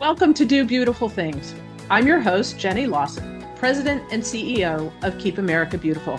Welcome to Do Beautiful Things. I'm your host, Jenny Lawson, President and CEO of Keep America Beautiful.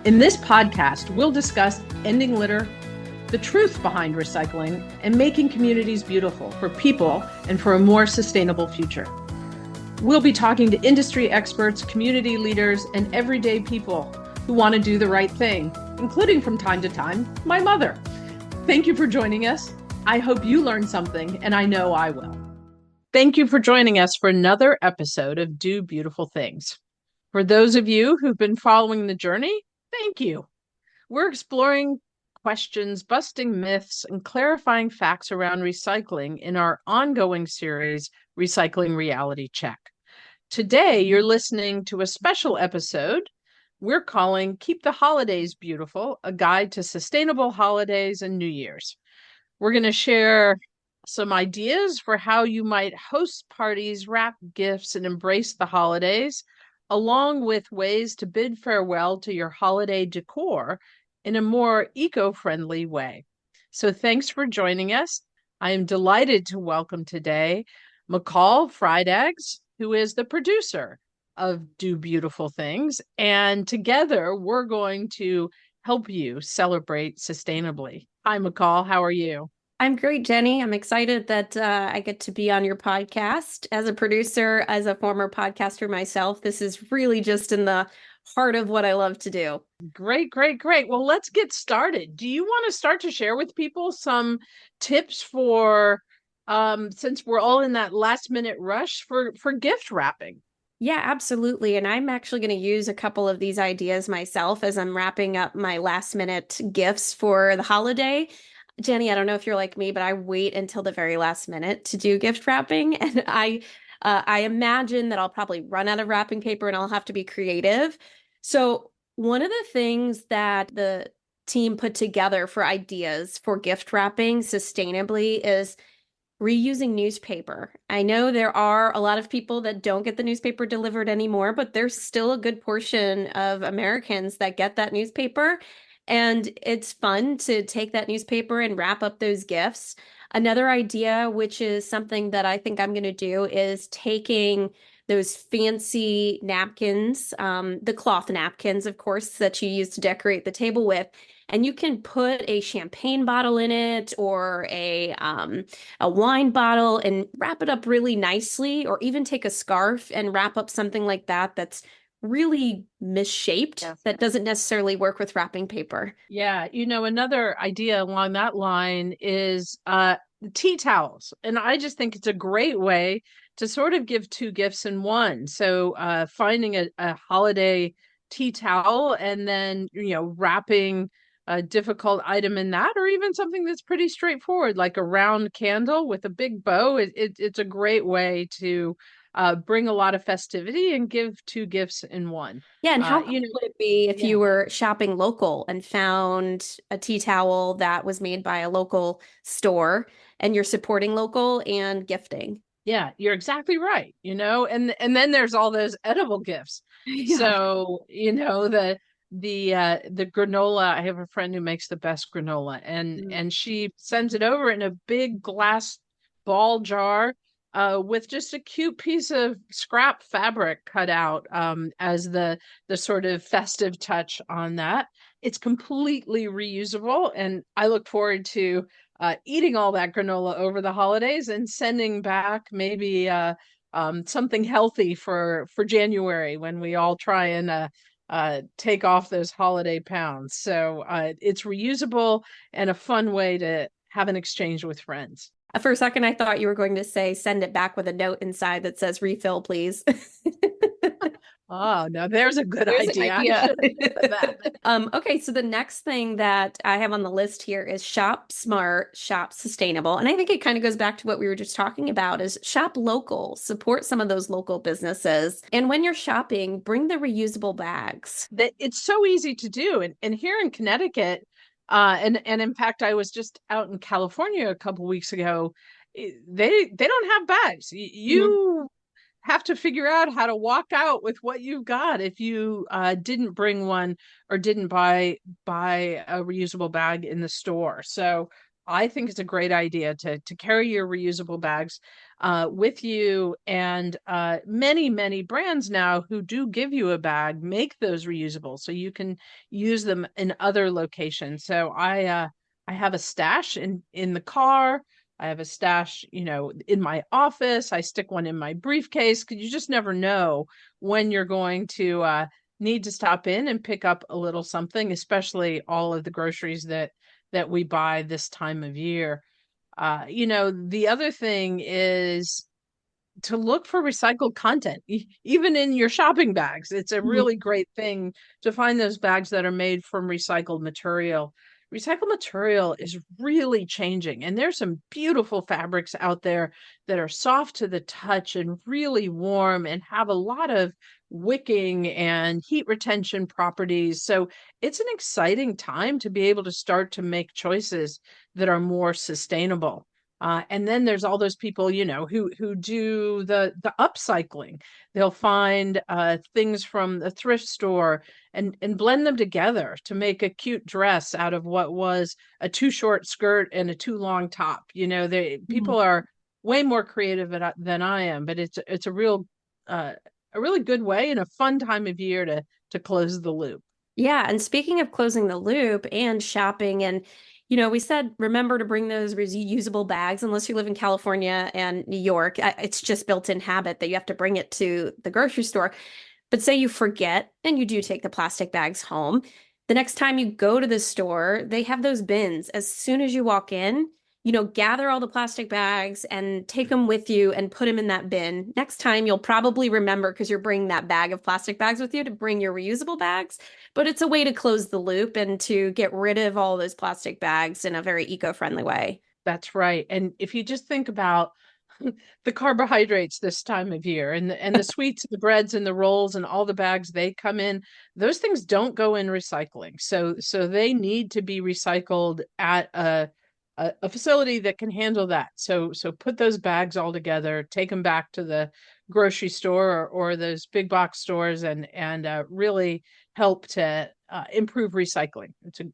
In this podcast, we'll discuss ending litter, the truth behind recycling, and making communities beautiful for people and for a more sustainable future. We'll be talking to industry experts, community leaders, and everyday people who want to do the right thing, including from time to time, my mother. Thank you for joining us. I hope you learned something, and I know I will. Thank you for joining us for another episode of Do Beautiful Things. For those of you who've been following the journey, thank you. We're exploring questions, busting myths, and clarifying facts around recycling in our ongoing series, Recycling Reality Check. Today, you're listening to a special episode we're calling Keep the Holidays Beautiful, a guide to sustainable holidays and New Year's. We're going to share some ideas for how you might host parties, wrap gifts, and embrace the holidays, along with ways to bid farewell to your holiday decor in a more eco-friendly way. So thanks for joining us. I am delighted to welcome today McCall Vrydaghs, who is the producer of Do Beautiful Things. And together, we're going to help you celebrate sustainably. Hi, McCall. How are you? I'm great, Jenny. I'm excited that I get to be on your podcast. As a producer, as a former podcaster myself, this is really just in the heart of what I love to do. Great. Well, let's get started. Do you want to start to share with people some tips for, since we're all in that last minute rush for gift wrapping? Yeah, absolutely. And I'm actually going to use a couple of these ideas myself as I'm wrapping up my last minute gifts for the holiday. Jenny, I don't know if you're like me, but I wait until the very last minute to do gift wrapping. And I imagine that I'll probably run out of wrapping paper and I'll have to be creative. So one of the things that the team put together for ideas for gift wrapping sustainably is reusing newspaper. I know there are a lot of people that don't get the newspaper delivered anymore, but there's still a good portion of Americans that get that newspaper. And it's fun to take that newspaper and wrap up those gifts. Another idea, which is something that I think I'm going to do, is taking those fancy napkins, the cloth napkins, of course, that you use to decorate the table with, and you can put a champagne bottle in it or a wine bottle and wrap it up really nicely, or even take a scarf and wrap up something like that that's really misshaped, that doesn't necessarily work with wrapping paper. Yeah, another idea along that line is tea towels. And I just think it's a great way to sort of give two gifts in one. So finding a holiday tea towel and then, wrapping a difficult item in that, or even something that's pretty straightforward, like a round candle with a big bow. It's a great way to bring a lot of festivity and give two gifts in one. Yeah, and how cool would it be if you were shopping local and found a tea towel that was made by a local store and you're supporting local and gifting? Yeah, you're exactly right. And then there's all those edible gifts. Yeah. So, the granola, I have a friend who makes the best granola, and she sends it over in a big glass ball jar with just a cute piece of scrap fabric cut out as the sort of festive touch on that. It's completely reusable, and I look forward to eating all that granola over the holidays and sending back maybe something healthy for January when we all try and take off those holiday pounds. So it's reusable and a fun way to have an exchange with friends. For a second, I thought you were going to say send it back with a note inside that says refill, please. Oh, no, there's a good idea. Okay, so the next thing that I have on the list here is shop smart, shop sustainable. And I think it kind of goes back to what we were just talking about, is shop local, support some of those local businesses. And when you're shopping, bring the reusable bags. It's so easy to do. And here in Connecticut, and in fact, I was just out in California a couple weeks ago. They don't have bags. You have to figure out how to walk out with what you've got if you didn't bring one or didn't buy a reusable bag in the store. So I think it's a great idea to carry your reusable bags. with you. And many, many brands now who do give you a bag make those reusable, so you can use them in other locations. So I have a stash in the car. I have a stash, in my office. I stick one in my briefcase because you just never know when you're going to need to stop in and pick up a little something, especially all of the groceries that we buy this time of year. The other thing is to look for recycled content, even in your shopping bags. It's a Mhm. really great thing to find those bags that are made from recycled material. Recycled material is really changing, and there's some beautiful fabrics out there that are soft to the touch and really warm and have a lot of wicking and heat retention properties. So it's an exciting time to be able to start to make choices that are more sustainable. And then there's all those people, who do the upcycling. They'll find things from the thrift store and blend them together to make a cute dress out of what was a too short skirt and a too long top. People are way more creative than I am, but it's a really good way and a fun time of year to close the loop. Yeah, and speaking of closing the loop and shopping, and we said remember to bring those reusable bags unless you live in California and New York. It's just built-in habit that you have to bring it to the grocery store. But say you forget and you do take the plastic bags home. The next time you go to the store, they have those bins. As soon as you walk in, gather all the plastic bags and take them with you and put them in that bin. Next time, you'll probably remember because you're bringing that bag of plastic bags with you to bring your reusable bags. But it's a way to close the loop and to get rid of all those plastic bags in a very eco-friendly way. That's right. And if you just think about the carbohydrates this time of year and the sweets, the breads and the rolls and all the bags they come in, those things don't go in recycling. So they need to be recycled at a facility that can handle that. So put those bags all together, take them back to the grocery store or those big box stores and really help to improve recycling.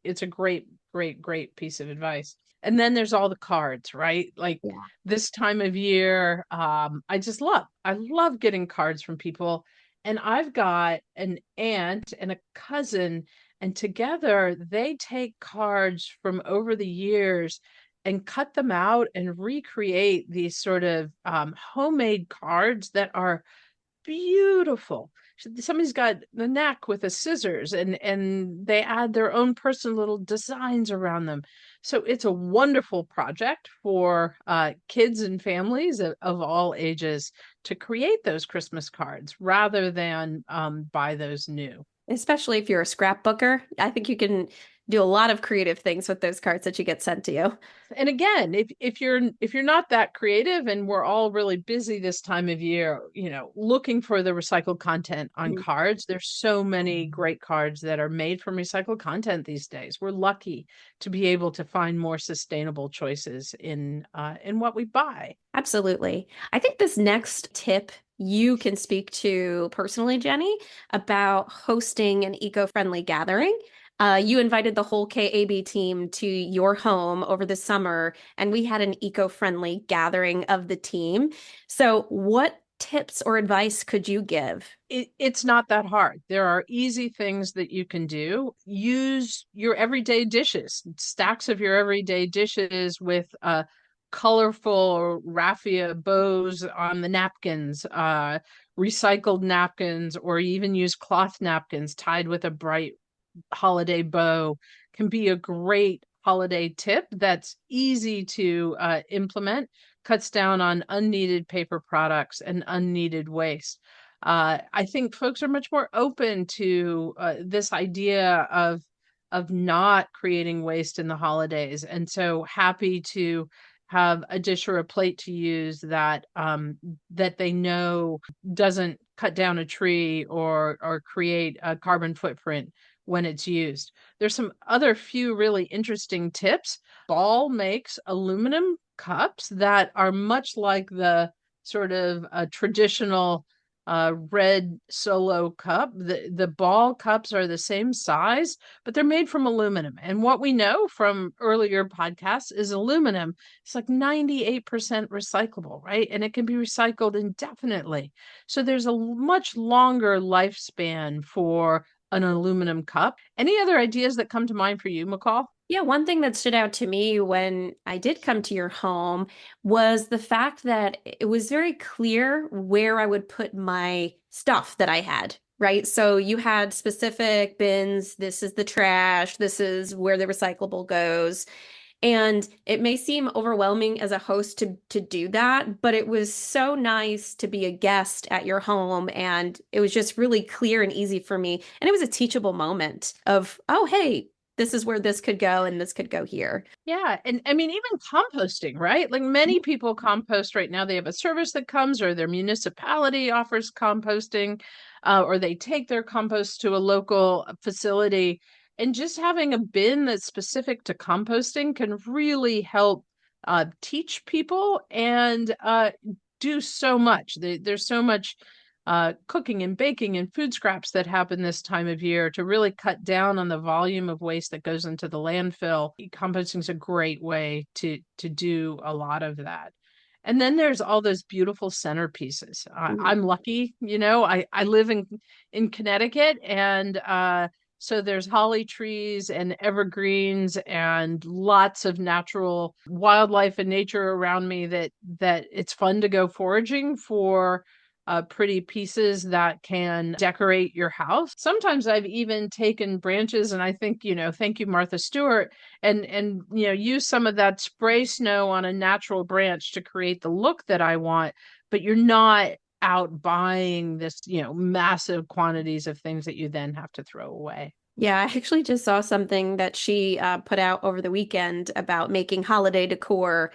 It's a great, great, great piece of advice. And then there's all the cards, right? Like Yeah. this time of year, I love getting cards from people. And I've got an aunt and a cousin, and together they take cards from over the years and cut them out and recreate these sort of homemade cards that are beautiful. Somebody's got the knack with the scissors and they add their own personal little designs around them. So it's a wonderful project for kids and families of all ages to create those Christmas cards rather than buy those new. Especially if you're a scrapbooker. I think you can do a lot of creative things with those cards that you get sent to you. And again, if you're not that creative, and we're all really busy this time of year, looking for the recycled content on Mhm. cards, there's so many great cards that are made from recycled content these days. We're lucky to be able to find more sustainable choices in what we buy. Absolutely. I think this next tip you can speak to personally, Jenny, about hosting an eco-friendly gathering. You invited the whole KAB team to your home over the summer, and we had an eco-friendly gathering of the team. So, what tips or advice could you give? It's not that hard. There are easy things that you can do. Use your everyday dishes, stacks of your everyday dishes with colorful raffia bows on the napkins, recycled napkins, or even use cloth napkins tied with a bright holiday bow can be a great holiday tip that's easy to implement, cuts down on unneeded paper products and unneeded waste. I think folks are much more open to this idea of not creating waste in the holidays, and so happy to have a dish or a plate to use that they know doesn't cut down a tree or create a carbon footprint when it's used. There's some other few really interesting tips. Ball makes aluminum cups that are much like the sort of traditional red Solo cup. The ball cups are the same size, but they're made from aluminum. And what we know from earlier podcasts is aluminum. It's like 98% recyclable, right? And it can be recycled indefinitely. So there's a much longer lifespan for an aluminum cup. Any other ideas that come to mind for you, McCall? Yeah, one thing that stood out to me when I did come to your home was the fact that it was very clear where I would put my stuff that I had, right? So you had specific bins. This is the trash. This is where the recyclable goes. And it may seem overwhelming as a host to do that, but it was so nice to be a guest at your home. And it was just really clear and easy for me. And it was a teachable moment of, oh, hey, this is where this could go and this could go here. Yeah. And I mean, even composting, right? Like many people compost right now. They have a service that comes, or their municipality offers composting, or they take their compost to a local facility. And just having a bin that's specific to composting can really help teach people and do so much. There's so much cooking and baking and food scraps that happen this time of year to really cut down on the volume of waste that goes into the landfill. Composting is a great way to do a lot of that. And then there's all those beautiful centerpieces. I'm lucky, I live in Connecticut, and so there's holly trees and evergreens and lots of natural wildlife and nature around me that it's fun to go foraging for pretty pieces that can decorate your house. Sometimes I've even taken branches, and I think, thank you, Martha Stewart, and use some of that spray snow on a natural branch to create the look that I want. But you're not out buying this, massive quantities of things that you then have to throw away. Yeah, I actually just saw something that she put out over the weekend about making holiday decor.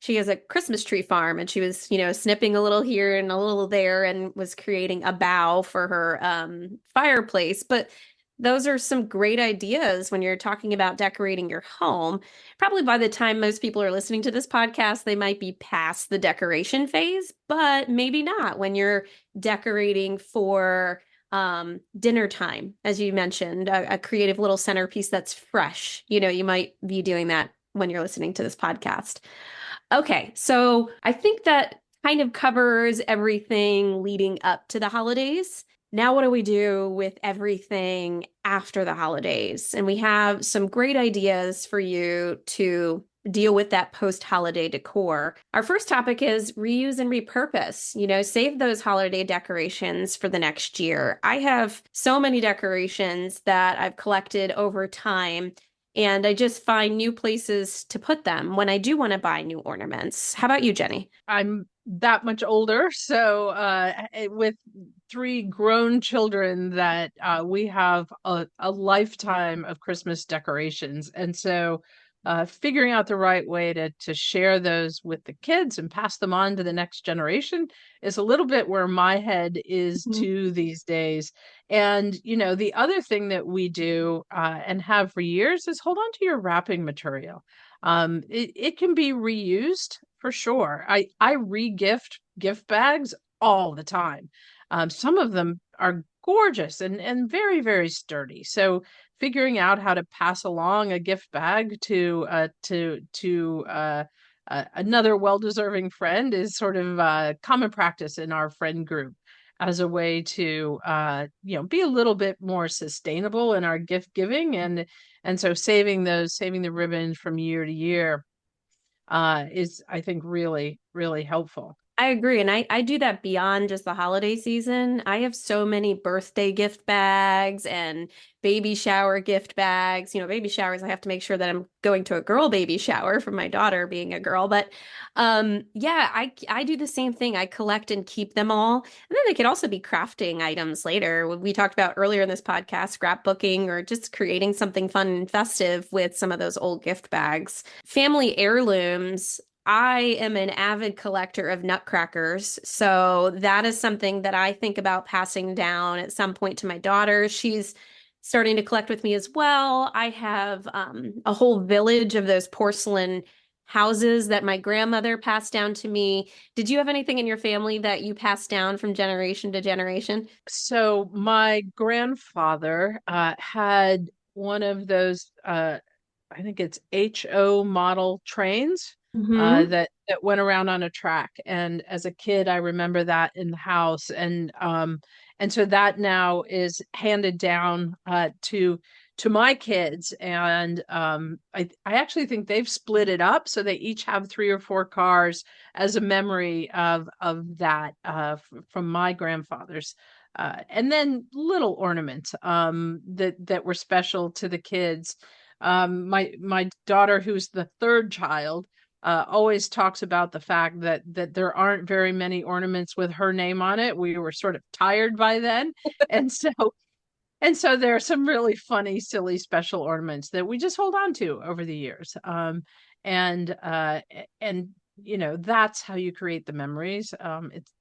She has a Christmas tree farm, and she was, snipping a little here and a little there and was creating a bow for her fireplace. But those are some great ideas when you're talking about decorating your home. Probably by the time most people are listening to this podcast, they might be past the decoration phase, but maybe not when you're decorating for dinner time, as you mentioned, a creative little centerpiece that's fresh. You might be doing that when you're listening to this podcast. Okay, so I think that kind of covers everything leading up to the holidays. Now, what do we do with everything after the holidays? And we have some great ideas for you to deal with that post-holiday decor. Our first topic is reuse and repurpose. Save those holiday decorations for the next year. I have so many decorations that I've collected over time, and I just find new places to put them when I do want to buy new ornaments. How about you, Jenny? I'm that much older, so with 3 grown children, that we have a lifetime of Christmas decorations. And so figuring out the right way to share those with the kids and pass them on to the next generation is a little bit where my head is too these days. And, the other thing that we do and have for years is hold on to your wrapping material. It can be reused for sure. I re-gift gift bags all the time. Some of them are gorgeous and very, very sturdy. So figuring out how to pass along a gift bag to another well-deserving friend is sort of common practice in our friend group, as a way to be a little bit more sustainable in our gift giving, and so saving the ribbons from year to year is, I think, really, really helpful. I agree. And I do that beyond just the holiday season. I have so many birthday gift bags and baby shower gift bags. Baby showers, I have to make sure that I'm going to a girl baby shower for my daughter being a girl. But yeah, I do the same thing. I collect and keep them all. And then they could also be crafting items later. We talked about earlier in this podcast, scrapbooking or just creating something fun and festive with some of those old gift bags. Family heirlooms. I am an avid collector of nutcrackers, so that is something that I think about passing down at some point to my daughter. She's starting to collect with me as well. I have a whole village of those porcelain houses that my grandmother passed down to me. Did you have anything in your family that you passed down from generation to generation? So my grandfather had one of those, I think it's HO model trains Hmm. that went around on a track. And as a kid, I remember that in the house, and so that now is handed down to my kids, and I actually think they've split it up so they each have three or four cars as a memory of that from my grandfather's. And then little ornaments that were special to the kids. My daughter, who's the third child, always talks about the fact that there aren't very many ornaments with her name on it. We were sort of tired by then, and so there are some really funny, silly, special ornaments that we just hold on to over the years. And and that's how you create the memories.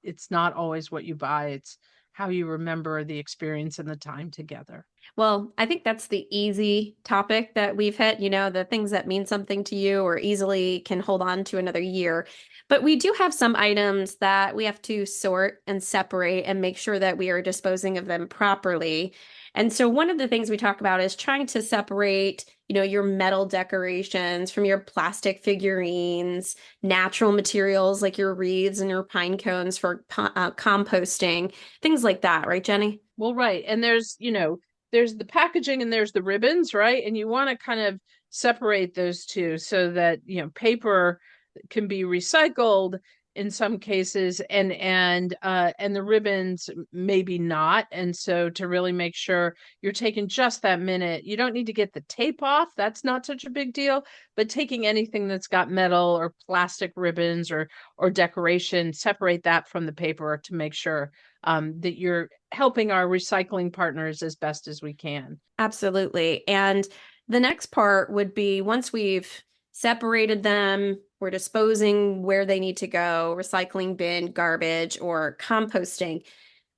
It's not always what you buy; it's how you remember the experience and the time together. Well, I think that's the easy topic that we've hit, the things that mean something to you or easily can hold on to another year. But we do have some items that we have to sort and separate and make sure that we are disposing of them properly. And so one of the things we talk about is trying to separate, your metal decorations from your plastic figurines, natural materials like your wreaths and your pine cones for composting, things like that, right, Jenny? Well, right. And there's the packaging and there's the ribbons, right? And you want to kind of separate those two so that, paper can be recycled in some cases, and the ribbons maybe not. And so to really make sure you're taking just that minute, you don't need to get the tape off. That's not such a big deal, but taking anything that's got metal or plastic ribbons or decoration, separate that from the paper to make sure that you're helping our recycling partners as best as we can. Absolutely. And the next part would be once we've separated them, we're disposing where they need to go, recycling bin, garbage, or composting.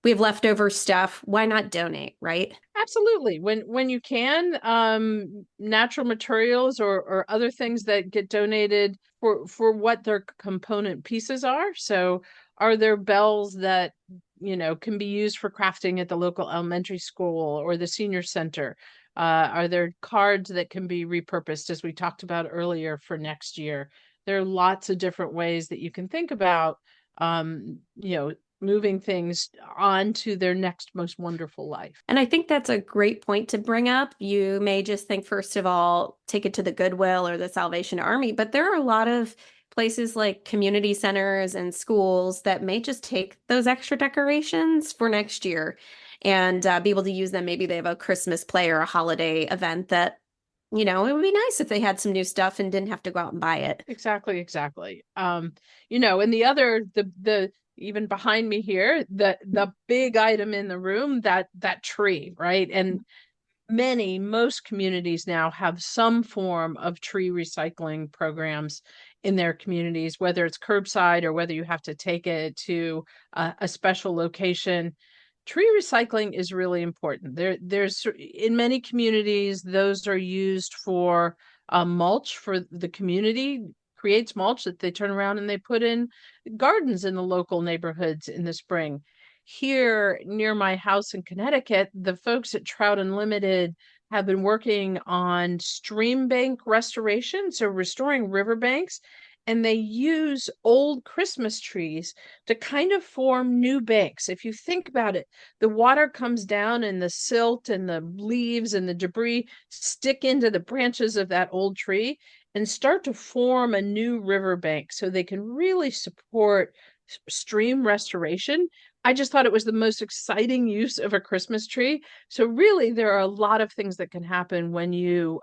We have leftover stuff. Why not donate, right? Absolutely. When you can, natural materials or other things that get donated for what their component pieces are. So are there bells that, can be used for crafting at the local elementary school or the senior center? Are there cards that can be repurposed, as we talked about earlier, for next year? There are lots of different ways that you can think about, um, you know, moving things on to their next most wonderful life. And I think that's a great point to bring up. You may just think, first of all, take it to the Goodwill or the Salvation Army, but there are a lot of places like community centers and schools that may just take those extra decorations for next year and be able to use them. Maybe they have a Christmas play or a holiday event that, it would be nice if they had some new stuff and didn't have to go out and buy it. Exactly, exactly. And the other, the even behind me here, the big item in the room, that tree, right? And most communities now have some form of tree recycling programs in their communities, whether it's curbside or whether you have to take it to a special location. Tree recycling is really important. There's in many communities, those are used for mulch for the community, creates mulch that they turn around and they put in gardens in the local neighborhoods in the spring. Here near my house in Connecticut, the folks at Trout Unlimited have been working on stream bank restoration, so restoring riverbanks, and they use old Christmas trees to kind of form new banks. If you think about it, the water comes down and the silt and the leaves and the debris stick into the branches of that old tree and start to form a new riverbank so they can really support stream restoration. I just thought it was the most exciting use of a Christmas tree. So really, there are a lot of things that can happen when you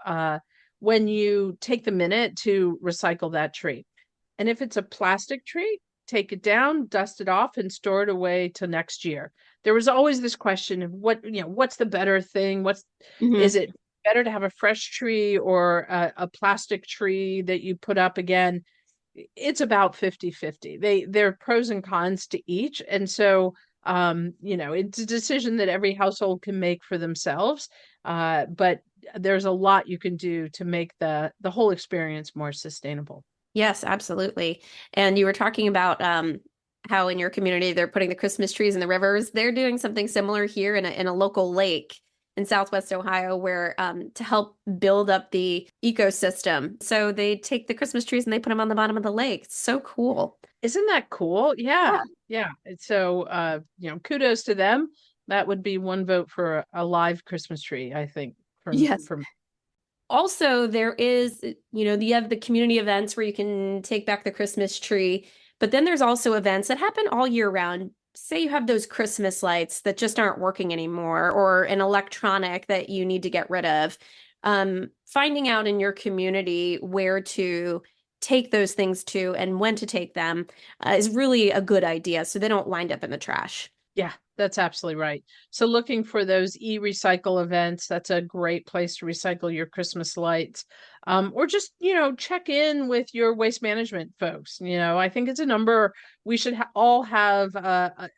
take the minute to recycle that tree. And if it's a plastic tree, take it down, dust it off, and store it away till next year. There was always this question of what's the better thing? Is Mhm. it better to have a fresh tree or a plastic tree that you put up again? It's about 50-50. There are pros and cons to each. And so, it's a decision that every household can make for themselves. But there's a lot you can do to make the whole experience more sustainable. Yes, absolutely. And you were talking about how in your community they're putting the Christmas trees in the rivers. They're doing something similar here in a local lake in Southwest Ohio, where to help build up the ecosystem. So they take the Christmas trees and they put them on the bottom of the lake. It's so cool. Isn't that cool? Yeah. Yeah. Yeah. So, kudos to them. That would be one vote for a live Christmas tree, I think, Yes. from Also, there is, you have the community events where you can take back the Christmas tree, but then there's also events that happen all year round. Say you have those Christmas lights that just aren't working anymore, or an electronic that you need to get rid of. Finding out in your community where to take those things to and when to take them is really a good idea so they don't wind up in the trash. Yeah, that's absolutely right. So looking for those e-recycle events, that's a great place to recycle your Christmas lights. Or just, check in with your waste management folks. I think it's a number we should all have a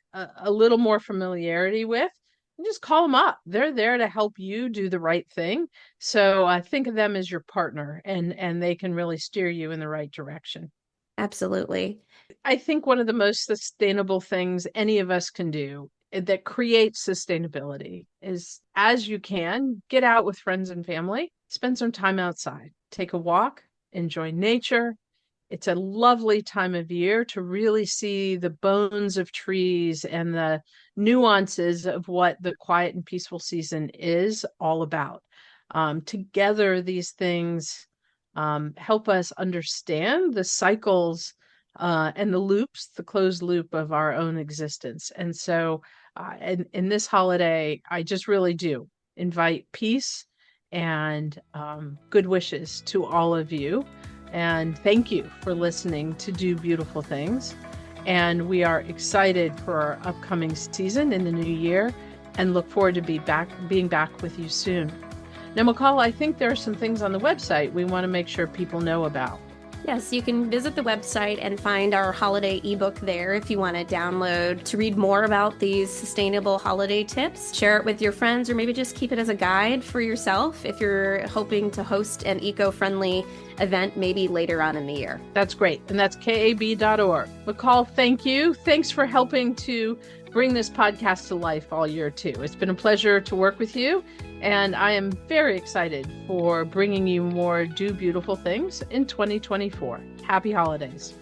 little more familiarity with. And just call them up. They're there to help you do the right thing. So I think of them as your partner, and they can really steer you in the right direction. Absolutely. I think one of the most sustainable things any of us can do that creates sustainability is, as you can, get out with friends and family, spend some time outside, take a walk, enjoy nature. It's a lovely time of year to really see the bones of trees and the nuances of what the quiet and peaceful season is all about. Together, these things help us understand the cycles and the loops, the closed loop of our own existence. And so in this holiday, I just really do invite peace and good wishes to all of you. And thank you for listening to Do Beautiful Things. And we are excited for our upcoming season in the new year and look forward to being back with you soon. Now, McCall, I think there are some things on the website we want to make sure people know about. Yes, you can visit the website and find our holiday ebook there if you want to download to read more about these sustainable holiday tips. Share it with your friends, or maybe just keep it as a guide for yourself if you're hoping to host an eco-friendly event maybe later on in the year. That's great. And that's kab.org. McCall, thank you. Thanks for helping to bring this podcast to life all year too. It's been a pleasure to work with you. And I am very excited for bringing you more Do Beautiful Things in 2024. Happy holidays.